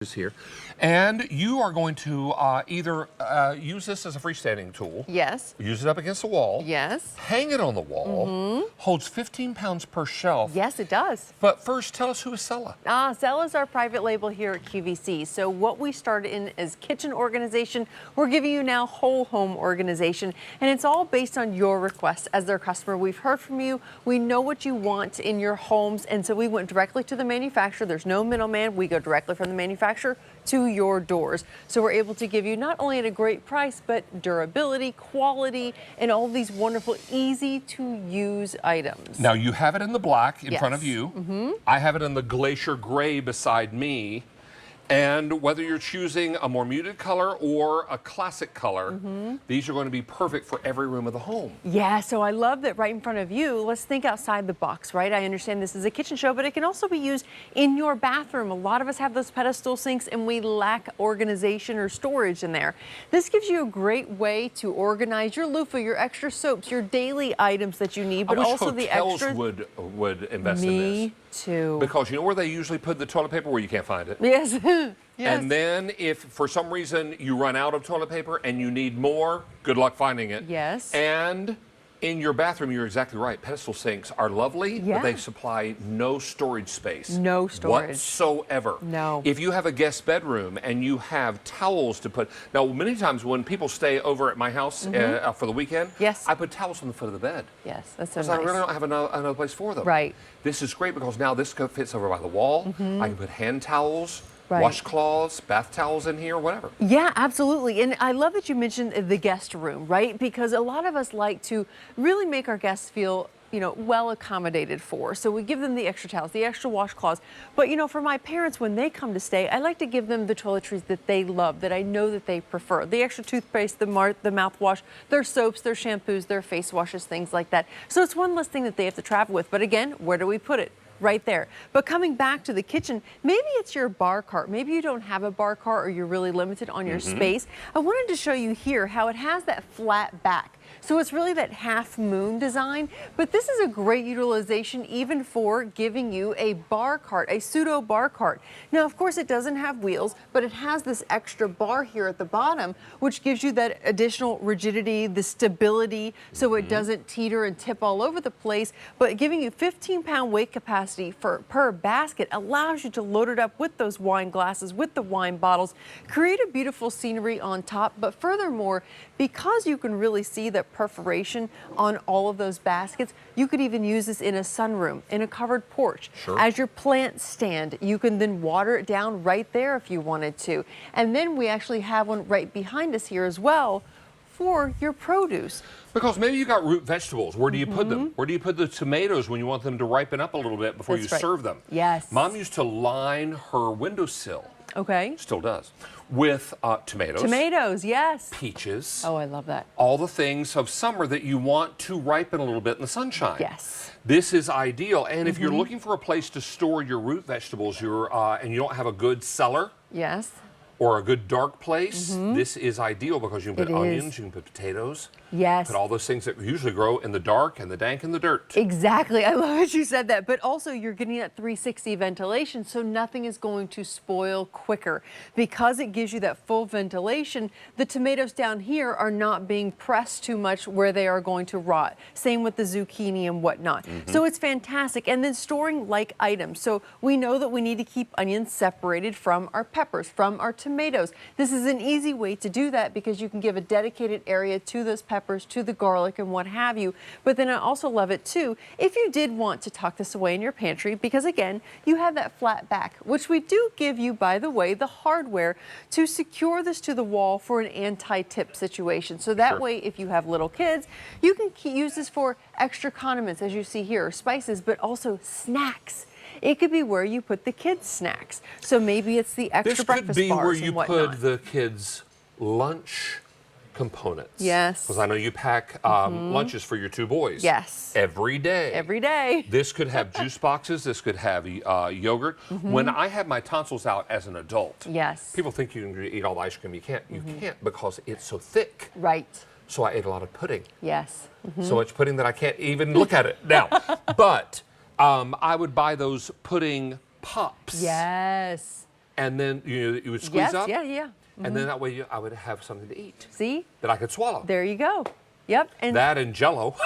Here, and you are going to either use this as a freestanding tool. Yes. Use it up against the wall. Yes. Hang it on the wall. Holds 15 pounds per shelf. Yes, it does. But first, tell us who is Cella. Cella is our private label here at QVC. So what we started in is kitchen organization. We're giving you now whole home organization, and it's all based on your request as their customer. We've heard from you. We know what you want in your homes, and so we went directly to the manufacturer. There's no middleman. We go directly from the manufacturer to your doors. So we're able to give you not only at a great price, but durability, quality, and all these wonderful, easy to use items. Now you have it in the black in front of Yes. you. I have it in the glacier gray beside me. And whether you're choosing a more muted color or a classic color, these are going to be perfect for every room of the home. Yeah, so I love that right in front of you. Let's think outside the box, right? I understand this is a kitchen show, but it can also be used in your bathroom. A lot of us have those pedestal sinks and we lack organization or storage in there. This gives you a great way to organize your loofah, your extra soaps, your daily items that you need, but I wish also the hotels extra. would invest in this. Me too. Because you know where they usually put the toilet paper where you can't find it? Yes. Yes. And then if for some reason you run out of toilet paper and you need more, good luck finding it. Yes. And in your bathroom, you're exactly right. Pedestal sinks are lovely, but they supply no storage space. No storage. Whatsoever. No. If you have a guest bedroom and you have towels to put, now many times when people stay over at my house for the weekend, Yes. I put towels on the foot of the bed. Yes, that's so Because nice. I really don't have another place for them. Right. This is great because now this fits over by the wall. I can put hand towels, Right. washcloths, bath towels in here, whatever. Yeah, absolutely. And I love that you mentioned the guest room, right? Because a lot of us like to really make our guests feel, you know, well accommodated for. So we give them the extra towels, the extra washcloths. But, you know, for my parents, when they come to stay, I like to give them the toiletries that they love, that I know that they prefer. The extra toothpaste, the mouthwash, their soaps, their shampoos, their face washes, things like that. So it's one less thing that they have to travel with. But again, where do we put it? Right there. But coming back to the kitchen, maybe it's your bar cart. Maybe you don't have a bar cart or you're really limited on your space. I wanted to show you here how it has that flat back. So it's really that half moon design, but this is a great utilization even for giving you a bar cart, a pseudo bar cart. Now, of course, it doesn't have wheels, but it has this extra bar here at the bottom, which gives you that additional rigidity, the stability, so it doesn't teeter and tip all over the place, but giving you 15-pound weight capacity per basket allows you to load it up with those wine glasses, with the wine bottles, create a beautiful scenery on top, but furthermore, because you can really see the perforation on all of those baskets, you could even use this in a sunroom, in a covered porch. Sure. As your plant stand, you can then water it down right there if you wanted to. And then we actually have one right behind us here as well for your produce. Because maybe you got root vegetables. Where do you put them? Where do you put the tomatoes when you want them to ripen up a little bit before That's you right. serve them? Yes. Mom used to line her windowsill, Okay. still does, with tomatoes, Tomatoes, yes. peaches, Oh, I love that. all the things of summer that you want to ripen a little bit in the sunshine. Yes. This is ideal. And if you're looking for a place to store your root vegetables, and you don't have a good cellar Yes. or a good dark place, this is ideal because you can put It onions, is. you can put potatoes, Yes. put all those things that usually grow in the dark and the dank and the dirt. Exactly. I love that you said that. But also you're getting that 360 ventilation, so nothing is going to spoil quicker. Because it gives you that full ventilation, the tomatoes down here are not being pressed too much where they are going to rot. Same with the zucchini and whatnot. So it's fantastic. And then storing like items. So we know that we need to keep onions separated from our peppers, from our tomatoes. This is an easy way to do that because you can give a dedicated area to those peppers, to the garlic and what have you. But then I also love it too if you did want to tuck this away in your pantry, because again, you have that flat back, which we do give you, by the way, the hardware to secure this to the wall for an anti-tip situation. So that way, if you have little kids, you can use this for extra condiments, as you see here, or spices, but also snacks. It could be where you put the kids' snacks. So maybe it's the extra breakfast bars This could be where you and whatnot. put the kids' lunch components. Yes. Because I know you pack lunches for your two boys. Yes. Every day. Every day. This could have juice boxes. This could have yogurt. When I had my tonsils out as an adult, Yes. people think you can eat all the ice cream. You can't. You can't because it's so thick. Right. So I ate a lot of pudding. Yes. So much pudding that I can't even look at it now. But I would buy those pudding pops. Yes. and then you would squeeze up. Yeah. And then that way I would have something to eat See? that I could swallow. There you go. Yep. And That and Jell-O.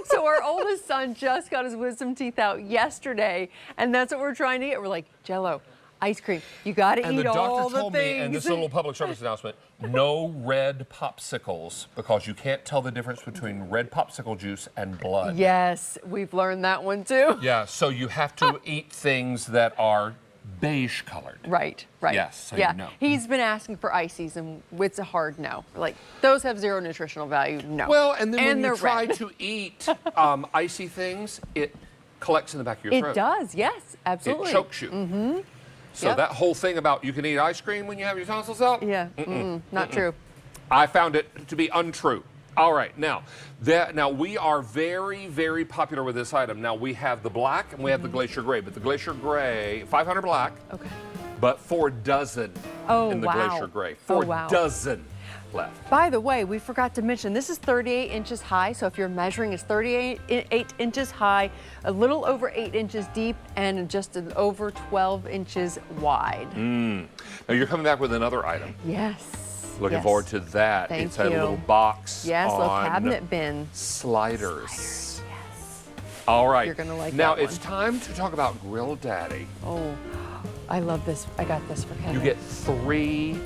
so our oldest son just got his wisdom teeth out yesterday, and that's what we're trying to get. We're like, Jell-O, ice cream. You got to And eat the all doctor the told things. me, and this is a little public service announcement, no red popsicles because you can't tell the difference between red popsicle juice and blood. Yes, we've learned that one too. Yeah, so you have to eat things that are beige colored. Right. Yes, so yeah. you know. He's been asking for ices, and it's a hard no. Like, those have zero nutritional value. No. Well, and then when you they're try red. to eat icy things, it collects in the back of your throat. It does. Yes, absolutely. It chokes you. Mm-hmm. So Yep. that whole thing about you can eat ice cream when you have your tonsils out? Yeah. Not true. I found it to be untrue. All right, now we are very, very popular with this item. Now we have the black and we have the Glacier Gray, but the Glacier Gray, 500 black, Okay. but 4 dozen in the wow. Glacier Gray. Oh, 4 wow. dozen left. By the way, we forgot to mention, this is 38 inches high, so if you're measuring, it's 38 inches high, a little over 8 inches deep, and just over 12 inches wide. Now you're coming back with another item. Yes. Looking yes. forward to that. Thank It's a you. little box Yes, little on cabinet bin. sliders. Yes. All right. You're gonna like now that it's one. time to talk about Grill Daddy. Oh, I love this. I got this for Kevin. You get 3